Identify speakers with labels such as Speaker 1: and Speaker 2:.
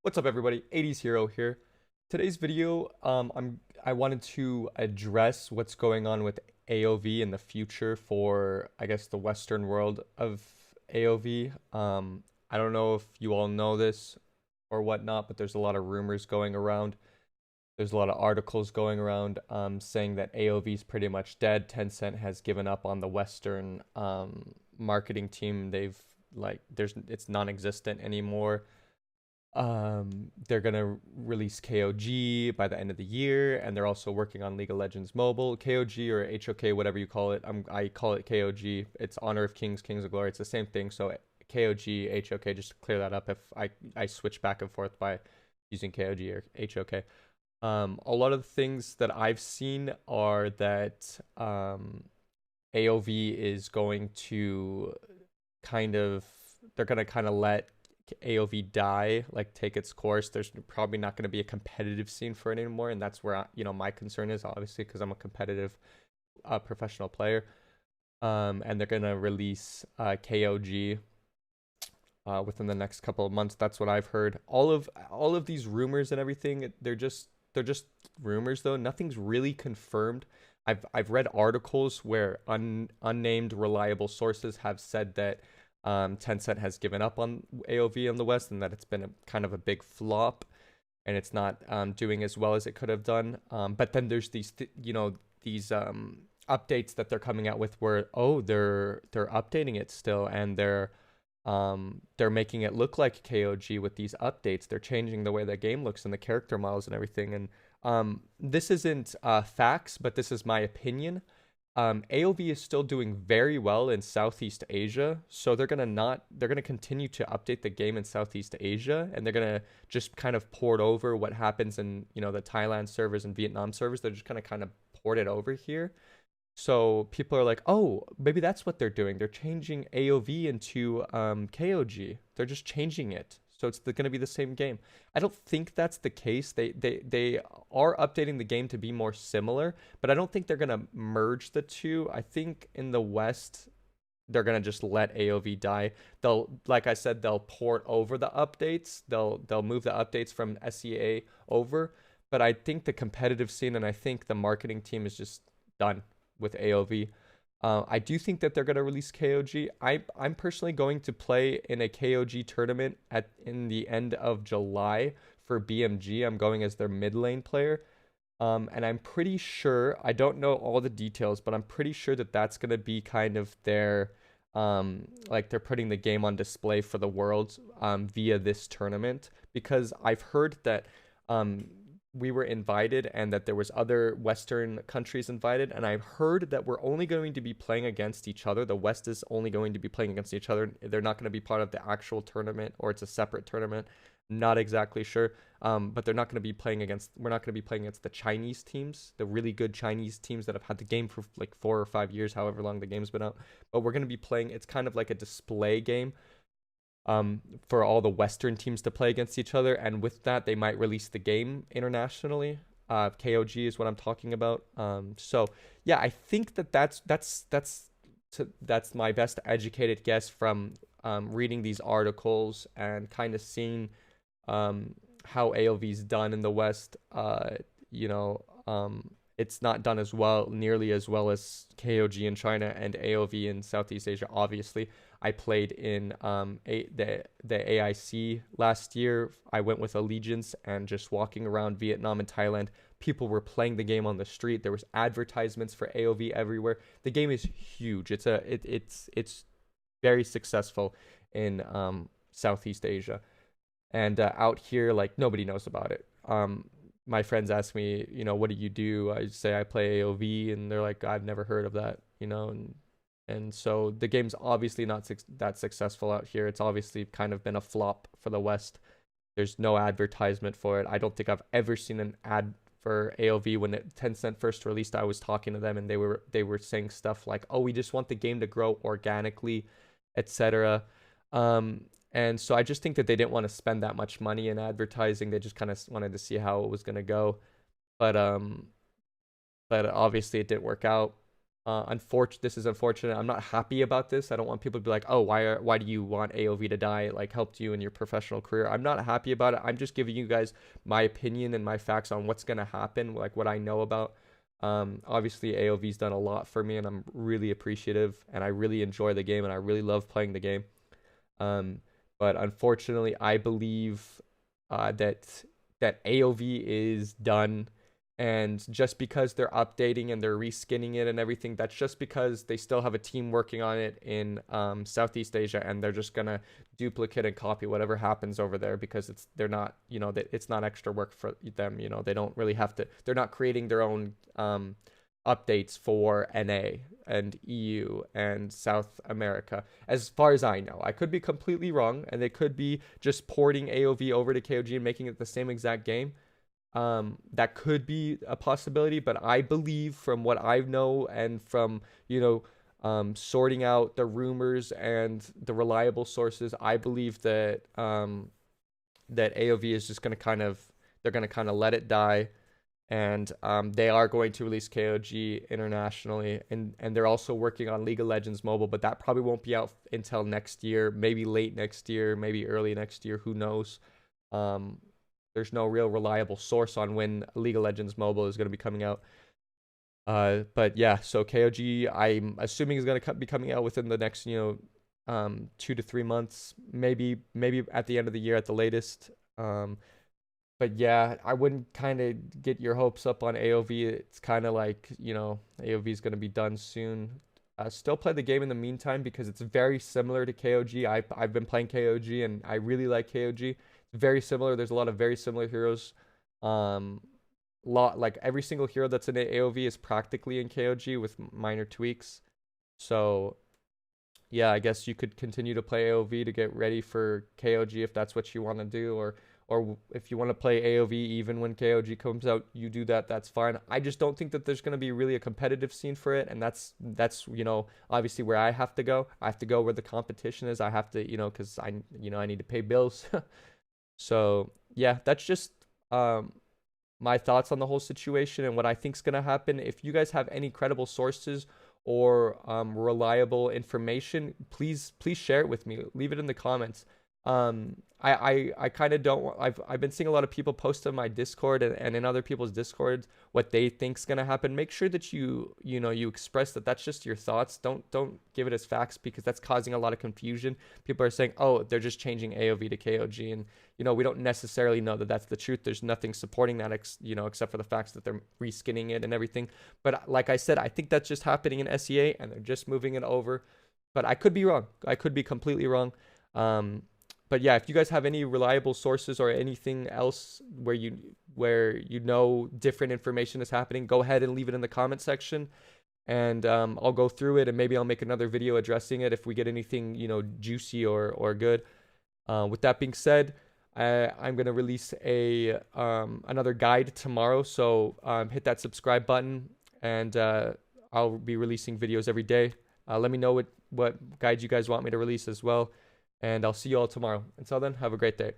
Speaker 1: What's up, everybody? 80s Hero here. Today's video, I wanted to address what's going on with AoV in the future for, I guess, the Western world of AoV. I don't know if you all know this or whatnot, but there's a lot of rumors going around. There's a lot of articles going around saying that AoV is pretty much dead. Tencent has given up on the Western marketing team. It's non-existent anymore. They're gonna release KOG by the end of the year, and they're also working on League of Legends Mobile. KOG or HOK, whatever you call it. I call it KOG. It's Honor of Kings, Kings of Glory. It's the same thing. So KOG, HOK, just to clear that up if I switch back and forth by using KOG or HOK. A lot of the things that I've seen are that AOV is going to kind of they're gonna kind of let AOV die, like take its course. There's probably not going to be a competitive scene for it anymore, and that's where my concern is, obviously, because I'm a competitive professional player. And they're gonna release KOG within the next couple of months. That's what I've heard. All of these rumors and everything, they're just rumors though. Nothing's really confirmed. I've read articles where unnamed reliable sources have said that Tencent has given up on AoV in the West and that it's been kind of a big flop and it's not doing as well as it could have done. But then there's these updates that they're coming out with where they're updating it still, and they're making it look like KOG with these updates. They're changing the way the game looks and the character models and everything. And this isn't facts, but this is my opinion. AOV is still doing very well in Southeast Asia, so they're gonna continue to update the game in Southeast Asia, and they're gonna just kind of port over what happens in the Thailand servers and Vietnam servers. They're just gonna kind of port it over here. So people are like, oh, maybe that's what they're doing. They're changing AOV into KOG. They're just changing it. So it's going to be the same game. I don't think that's the case. They are updating the game to be more similar, but I don't think they're going to merge the two. I think in the West, they're going to just let AOV die. Like I said, they'll port over the updates. They'll move the updates from SEA over. But I think the competitive scene and I think the marketing team is just done with AOV. I do think that they're going to release KOG. I'm personally going to play in a KOG tournament in the end of July for BMG. I'm going as their mid lane player. And I'm pretty sure, I don't know all the details, but I'm pretty sure that that's going to be kind of their, like they're putting the game on display for the world via this tournament, because I've heard that we were invited and that there was other Western countries invited, and I've heard that we're only going to be playing against each other. The West is only going to be playing against each other. They're not going to be part of the actual tournament, or it's a separate tournament. Not exactly sure. But they're not going to be playing against, we're not going to be playing against the Chinese teams, the really good Chinese teams that have had the game for like 4 or 5 years, however long the game's been out. But we're going to be playing, it's kind of like a display game for all the Western teams to play against each other, and with that, they might release the game internationally. KOG is what I'm talking about. So yeah, I think that's my best educated guess from reading these articles and kind of seeing how AOV's done in the West. It's not done as well, nearly as well as KOG in China and AOV in Southeast Asia, obviously. I played in the AIC last year. I went with Allegiance, and just walking around Vietnam and Thailand, people were playing the game on the street. There was advertisements for AOV everywhere. The game is huge. It's very successful in Southeast Asia, and out here, like, nobody knows about it. My friends ask me, what do you do? I say I play AOV, and they're like, I've never heard of that, and so the game's obviously not that successful out here. It's obviously kind of been a flop for the West. There's no advertisement for it. I don't think I've ever seen an ad for AOV. When Tencent first released, I was talking to them, and they were saying stuff like, "Oh, we just want the game to grow organically, etc." And so I just think that they didn't want to spend that much money in advertising. They just kind of wanted to see how it was going to go. But but obviously it didn't work out. This is unfortunate. I'm not happy about this. I don't want people to be like, oh, why do you want AoV to die? It, like, helped you in your professional career. I'm not happy about it. I'm just giving you guys my opinion and my facts on what's gonna happen, like what I know about. Obviously AoV's done a lot for me, and I'm really appreciative, and I really enjoy the game, and I really love playing the game. Um, but unfortunately, I believe that AoV is done, and just because they're updating and they're reskinning it and everything, that's just because they still have a team working on it in Southeast Asia, and they're just gonna duplicate and copy whatever happens over there because they're not, it's not extra work for them. They don't really have to. They're not creating their own updates for NA and EU and South America, as far as I know. I could be completely wrong, and they could be just porting AoV over to KOG and making it the same exact game. That could be a possibility, but I believe from what I know and from, sorting out the rumors and the reliable sources, I believe that that AoV is just going to they're going to kind of let it die, and they are going to release KOG internationally, and they're also working on League of Legends Mobile, but that probably won't be out until next year, maybe late next year, maybe early next year, who knows. There's no real reliable source on when League of Legends Mobile is going to be coming out. But yeah, so KOG, I'm assuming is going to be coming out within the next, 2 to 3 months, maybe at the end of the year at the latest. But yeah, I wouldn't kind of get your hopes up on AoV. It's kind of like, AoV is going to be done soon. Still play the game in the meantime because it's very similar to KOG. I've been playing KOG and I really like KOG. Very similar. There's a lot of very similar heroes. Like every single hero that's in AoV is practically in KOG with minor tweaks. So yeah, I guess you could continue to play AoV to get ready for KOG if that's what you want to do, or if you want to play AoV even when KOG comes out, you do that. That's fine. I just don't think that there's going to be really a competitive scene for it, and that's obviously where I have to go. I have to go where the competition is. I have to because I need to pay bills. So yeah, that's just my thoughts on the whole situation and what I think is gonna happen. If you guys have any credible sources or reliable information, please share it with me. Leave it in the comments. I kind of don't want, I've been seeing a lot of people post on my Discord and in other people's Discords what they think's gonna happen. Make sure that you express that that's just your thoughts. Don't give it as facts because that's causing a lot of confusion. People are saying, oh, they're just changing AoV to KOG, and we don't necessarily know that that's the truth. There's nothing supporting that, except for the facts that they're reskinning it and everything. But like I said, I think that's just happening in SEA and they're just moving it over. But I could be wrong. I could be completely wrong. But yeah, if you guys have any reliable sources or anything else where different information is happening, go ahead and leave it in the comment section, and I'll go through it and maybe I'll make another video addressing it if we get anything juicy or good. With that being said, I'm gonna release another guide tomorrow, so hit that subscribe button, and I'll be releasing videos every day. Let me know what guides you guys want me to release as well. And I'll see you all tomorrow. Until then, have a great day.